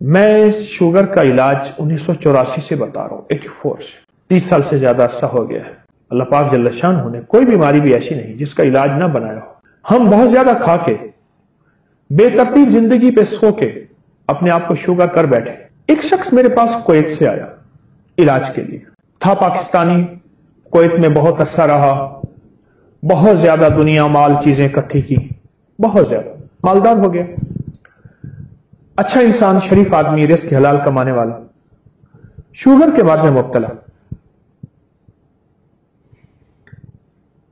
میں شوگر کا علاج 1984 سے بتا رہا ہوں، 84 سے 30 سال سے زیادہ عرصہ ہو گیا ہے۔ اللہ پاک جل شانہ نے کوئی بیماری بھی ایسی نہیں جس کا علاج نہ بنایا ہو۔ ہم بہت زیادہ کھا کے، بے ترتیب زندگی پہ سو کے اپنے آپ کو شوگر کر بیٹھے۔ ایک شخص میرے پاس کویت سے آیا علاج کے لیے، تھا پاکستانی، کویت میں بہت عرصہ رہا، بہت زیادہ دنیا مال چیزیں اکٹھی کی، بہت زیادہ مالدار ہو گیا، اچھا انسان، شریف آدمی، رزق حلال کمانے والا، شوگر کے مرض میں مبتلا۔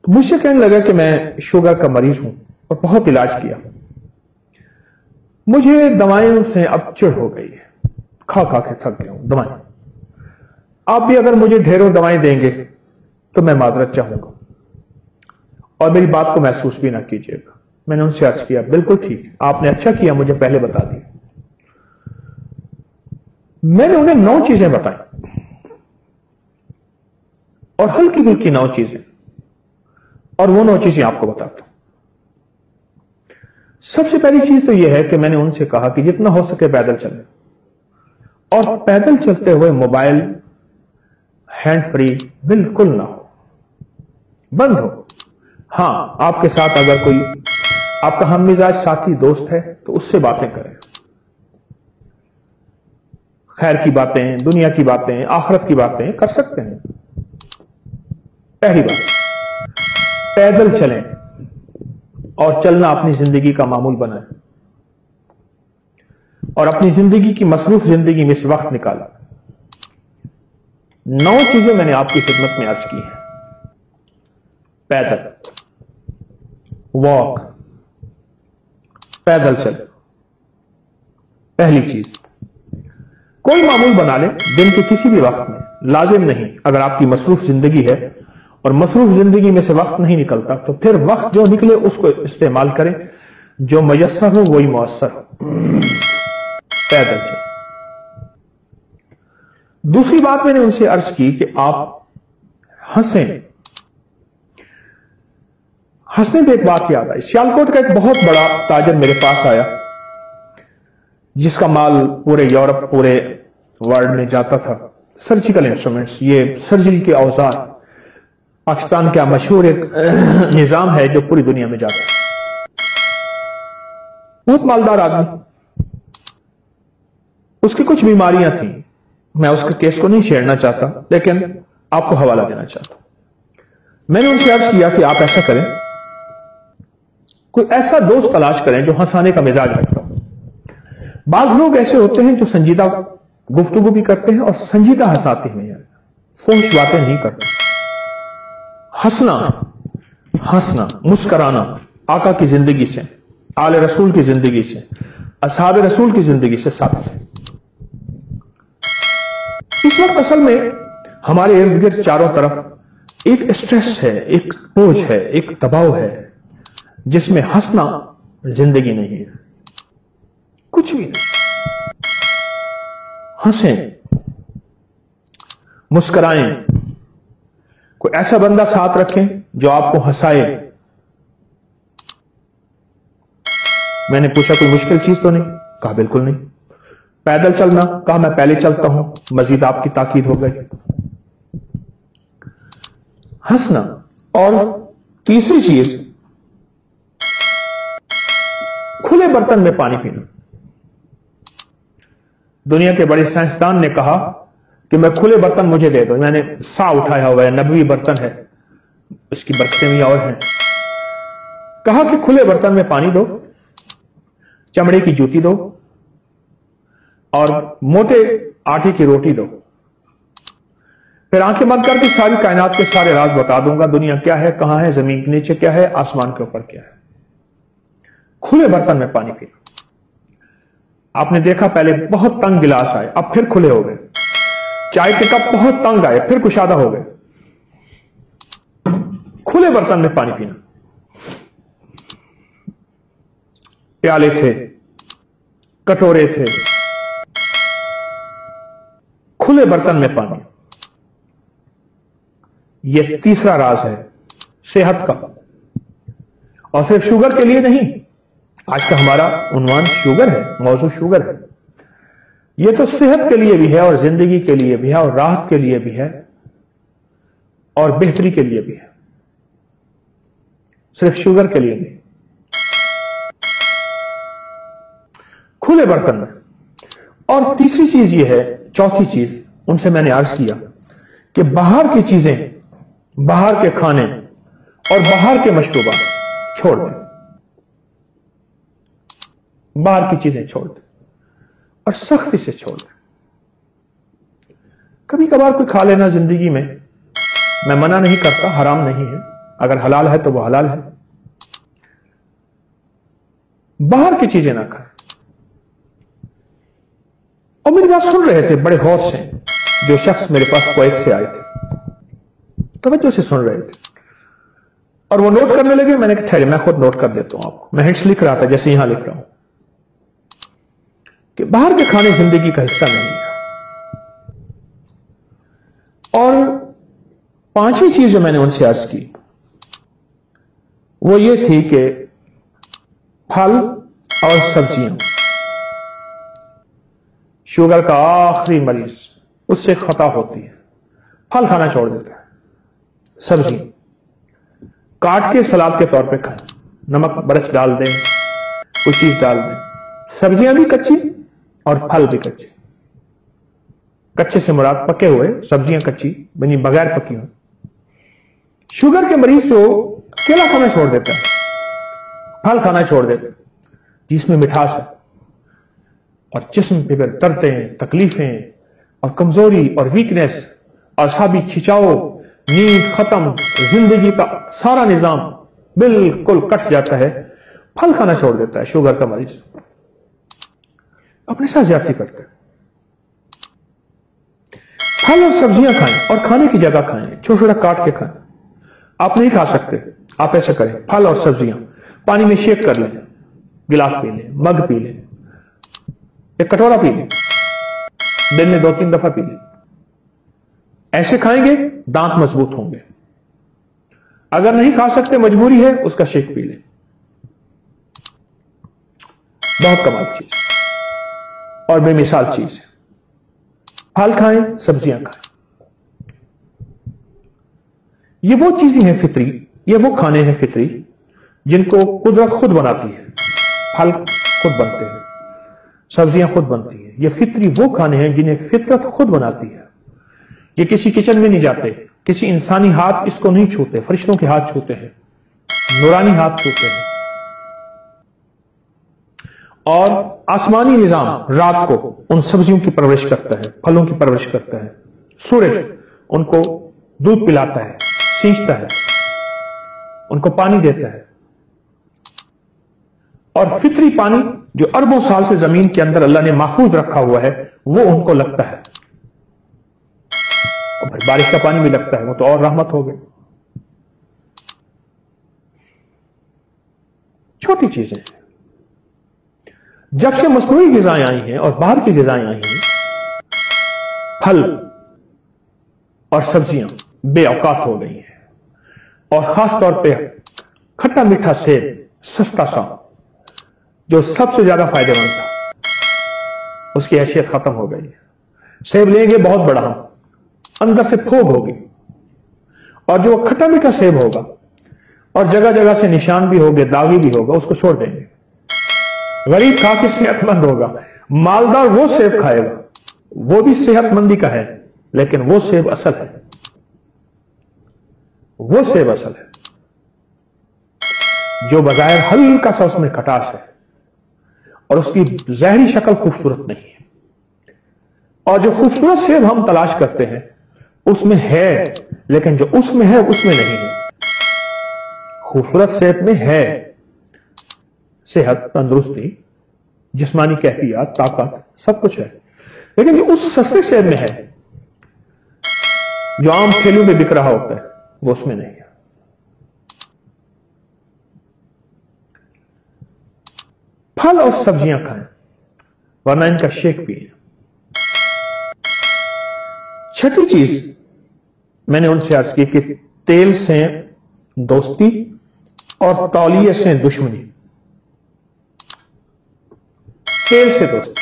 مجھ سے کہنے لگا کہ میں شوگر کا مریض ہوں اور بہت علاج کیا، مجھے دوائیوں سے اب چڑ ہو گئی ہے، کھا کھا کے تھک گیا ہوں دوائیں۔ آپ بھی اگر مجھے ڈھیروں دوائیں دیں گے تو میں معذرت چاہوں گا اور میری بات کو محسوس بھی نہ کیجیے گا۔ میں نے ان سے عرض کیا بالکل ٹھیک، آپ نے اچھا کیا مجھے پہلے بتا دیا۔ میں نے انہیں 9 چیزیں بتائیں اور ہلکی پھلکی 9 چیزیں، اور وہ 9 چیزیں آپ کو بتاتا ہوں۔ سب سے پہلی چیز تو یہ ہے کہ میں نے ان سے کہا کہ جتنا ہو سکے پیدل چلیں، اور پیدل چلتے ہوئے موبائل ہینڈ فری بالکل نہ ہو، بند ہو۔ ہاں، آپ کے ساتھ اگر کوئی آپ کا ہم مزاج ساتھی دوست ہے تو اس سے باتیں کریں، خیر کی باتیں، دنیا کی باتیں، آخرت کی باتیں کر سکتے ہیں۔ پہلی بات، پیدل چلیں اور چلنا اپنی زندگی کا معمول بنائیں، اور اپنی زندگی کی مصروف زندگی میں سے وقت نکالا۔ 9 چیزیں میں نے آپ کی خدمت میں عرض کی ہیں۔ پیدل واک، پیدل چل، پہلی چیز کوئی معمول بنا لیں دن کے کسی بھی وقت میں، لازم نہیں، اگر آپ کی مصروف زندگی ہے اور مصروف زندگی میں سے وقت نہیں نکلتا تو پھر وقت جو نکلے اس کو استعمال کریں، جو میسر ہو وہی مؤثر ہو۔ پیدل چل۔ دوسری بات میں نے ان سے عرض کی کہ آپ ہنسیں۔ ہنسنے پہ ایک بات یاد آئی، سیالکوٹ کا ایک بہت بڑا تاجر میرے پاس آیا جس کا مال پورے یورپ، پورے ورلڈ میں جاتا تھا، سرجیکل انسٹرومنٹس، یہ سرجری کے اوزار، پاکستان کا مشہور ایک نظام ہے جو پوری دنیا میں جاتا ہے۔ بہت مالدار آدمی، اس کی کچھ بیماریاں تھیں، میں اس کے کیس کو نہیں چھیڑنا چاہتا لیکن آپ کو حوالہ دینا چاہتا ہوں۔ میں نے ان سے عرض کیا کہ آپ ایسا کریں، کوئی ایسا دوست تلاش کریں جو ہنسانے کا مزاج رکھتا ہو۔ بعض لوگ ایسے ہوتے ہیں جو سنجیدہ گفتگو بھی کرتے ہیں اور سنجیدہ ہنساتے ہیں، فحش باتیں نہیں کرتے۔ ہنسنا، مسکرانا آقا کی زندگی سے، آل رسول کی زندگی سے، اصحاب رسول کی زندگی سے ثابت ہے۔ اس وقت اصل میں ہمارے ارد گرد چاروں طرف ایک اسٹریس ہے، ایک بوجھ ہے، ایک دباؤ ہے جس میں ہنسنا زندگی نہیں ہے، کچھ بھی نہیں۔ ہنسیں، مسکرائیں، کوئی ایسا بندہ ساتھ رکھیں جو آپ کو ہنسائے۔ میں نے پوچھا کوئی مشکل چیز تو نہیں؟ کہا بالکل نہیں۔ پیدل چلنا؟ کہا میں پہلے چلتا ہوں، مزید آپ کی تاکید ہو گئی۔ ہنسنا، اور تیسری چیز کھلے برتن میں پانی پینا۔ دنیا کے بڑے سائنسدان نے کہا کہ میں کھلے برتن مجھے دے دو، میں نے سا اٹھایا ہوا ہے، نبوی برتن ہے، اس کی برکتیں بھی اور ہیں۔ کہا کہ کھلے برتن میں پانی دو، چمڑے کی جوتی دو اور موٹے آٹے کی روٹی دو، پھر آنکھیں بند کر کے ساری کائنات کے سارے راز بتا دوں گا، دنیا کیا ہے، کہاں ہے، زمین کے نیچے کیا ہے، آسمان کے اوپر کیا ہے۔ کھلے برتن میں پانی پینا۔ آپ نے دیکھا پہلے بہت تنگ گلاس آئے، اب پھر کھلے ہو گئے، چائے کے کپ بہت تنگ آئے، پھر کشادہ ہو گئے۔ کھلے برتن میں پانی پینا۔ پیالے تھے، کٹورے تھے، کھلے برتن میں پانی۔ یہ تیسرا راز ہے صحت کا، اور صرف شوگر کے لیے نہیں، آج کا ہمارا عنوان شوگر ہے، موضوع شوگر ہے۔ یہ تو صحت کے لیے بھی ہے اور زندگی کے لیے بھی ہے اور راحت کے لیے بھی ہے اور بہتری کے لیے بھی ہے، صرف شوگر کے لیے نہیں۔ کھلے برتن میں۔ اور تیسری چیز یہ ہے، چوتھی چیز ان سے میں نے عرض کیا کہ باہر کی چیزیں، باہر کے کھانے اور باہر کے مشروبات چھوڑ دیں، باہر کی چیزیں چھوڑ دیں اور سختی سے چھوڑ دیں۔ کبھی کبھار کوئی کھا لینا زندگی میں منع نہیں کرتا، حرام نہیں ہے، اگر حلال ہے تو وہ حلال ہے، باہر کی چیزیں نہ کھائیں۔ اور میری بات سن رہے تھے بڑے غور سے، جو شخص میرے پاس کویت سے آئے تھے، توجہ سے سن رہے تھے اور وہ نوٹ کرنے لگے۔ میں نے کہا ٹھہرے، میں خود نوٹ کر دیتا ہوں آپ کو، میں ہنٹس لکھ رہا تھا جیسے یہاں لکھ رہا ہوں کہ باہر کے کھانے زندگی کا حصہ نہیں ہے۔ اور پانچویں چیز جو میں نے ان سے عرض کی وہ یہ تھی کہ پھل اور سبزیاں۔ شوگر کا آخری مریض، اس سے خطا ہوتی ہے، پھل کھانا چھوڑ دیتا ہے، سبزی کاٹ کے سلاد کے طور پہ کھائیں، نمک مرچ ڈال دیں، کچھ چیز ڈال دیں، سبزیاں بھی کچی اور پھل بھی کچے۔ کچے سے مراد پکے ہوئے، سبزیاں کچی بنی بغیر پکی ہوئی۔ شوگر کے مریض جو کیلا کھانا چھوڑ دیتا ہے، پھل کھانا چھوڑ دیتا ہے جس میں مٹھاس ہے، اور جسم پہ پھر دردیں، تکلیفیں اور کمزوری اور ویکنیس، اعصابی کھچاؤ، نیند ختم، زندگی کا سارا نظام بالکل کٹ جاتا ہے، پھل کھانا چھوڑ دیتا ہے شوگر کا مریض، اپنے ساتھ زیادتی کرتا ہے۔ پھل اور سبزیاں کھائیں اور کھانے کی جگہ کھائیں، چھوٹا چھوٹا کاٹ کے کھائیں۔ آپ نہیں کھا سکتے، آپ ایسا کریں، پھل اور سبزیاں پانی میں شیک کر لیں، گلاس پی لیں، مگ پی لیں، ایک کٹورا پی لیں، دن میں 2-3 دفعہ پی لیں۔ ایسے کھائیں گے دانت مضبوط ہوں گے۔ اگر نہیں کھا سکتے، مجبوری ہے، اس کا شیک پی لیں، بہت کمال چیز اور بے مثال چیز ہے۔ پھل کھائیں، سبزیاں کھائیں، یہ وہ چیزیں ہیں فطری، یہ وہ کھانے ہیں فطری جن کو قدرت خود بناتی ہے۔ پھل خود بنتے ہیں، سبزیاں خود بنتی ہیں، یہ فطری وہ کھانے ہیں جنہیں فطرت خود بناتی ہے۔ یہ کسی کچن میں نہیں جاتے، کسی انسانی ہاتھ اس کو نہیں چھوتے، فرشتوں کے ہاتھ چھوتے ہیں، نورانی ہاتھ چھوتے ہیں۔ اور آسمانی نظام رات کو ان سبزیوں کی پرورش کرتا ہے، پھلوں کی پرورش کرتا ہے، سورج ان کو دودھ پلاتا ہے، سینچتا ہے، ان کو پانی دیتا ہے، اور فطری پانی جو اربوں سال سے زمین کے اندر اللہ نے محفوظ رکھا ہوا ہے وہ ان کو لگتا ہے، اور پھر بارش کا پانی بھی لگتا ہے، وہ تو اور رحمت ہو گئی۔ چھوٹی چیزیں ہیں۔ جب سے مصنوعی غذائیں آئی ہیں اور باہر کی غذائیں آئی ہیں، پھل اور سبزیاں بے اوقات ہو گئی ہیں، اور خاص طور پہ کھٹا میٹھا سیب سستا سا جو سب سے زیادہ فائدہ مند تھا، اس کی حیثیت ختم ہو گئی ہے۔ سیب لیں گے بہت بڑا، اندر سے پھوگ ہوگی، اور جو کھٹا میٹھا سیب ہوگا اور جگہ جگہ سے نشان بھی ہوگے، داغی بھی ہوگا، اس کو چھوڑ دیں گے۔ غریب کھا کے صحت مند ہوگا، مالدار وہ سیب کھائے گا، وہ بھی صحت مندی کا ہے، لیکن وہ سیب اصل ہے، وہ سیب اصل ہے جو بظاہر ہلکا سا اس میں کھٹاس ہے اور اس کی ظاہری شکل خوبصورت نہیں ہے۔ اور جو خوبصورت سیب ہم تلاش کرتے ہیں اس میں ہے، لیکن جو اس میں ہے اس میں نہیں ہے۔ خوبصورت سیب میں ہے صحت، تندرستی، جسمانی کیفیات، طاقت، سب کچھ ہے، لیکن جو اس سستے سیب میں ہے جو عام ٹھیلوں میں بک رہا ہوتا ہے وہ اس میں نہیں ہے۔ پھل اور سبزیاں کھائیں ورنہ ان کا شیک پیئیں۔ چھٹی چیز میں نے ان سے عرض کی کہ تیل سے دوستی اور تولیے سے دشمنی۔ تیل سے دوستی،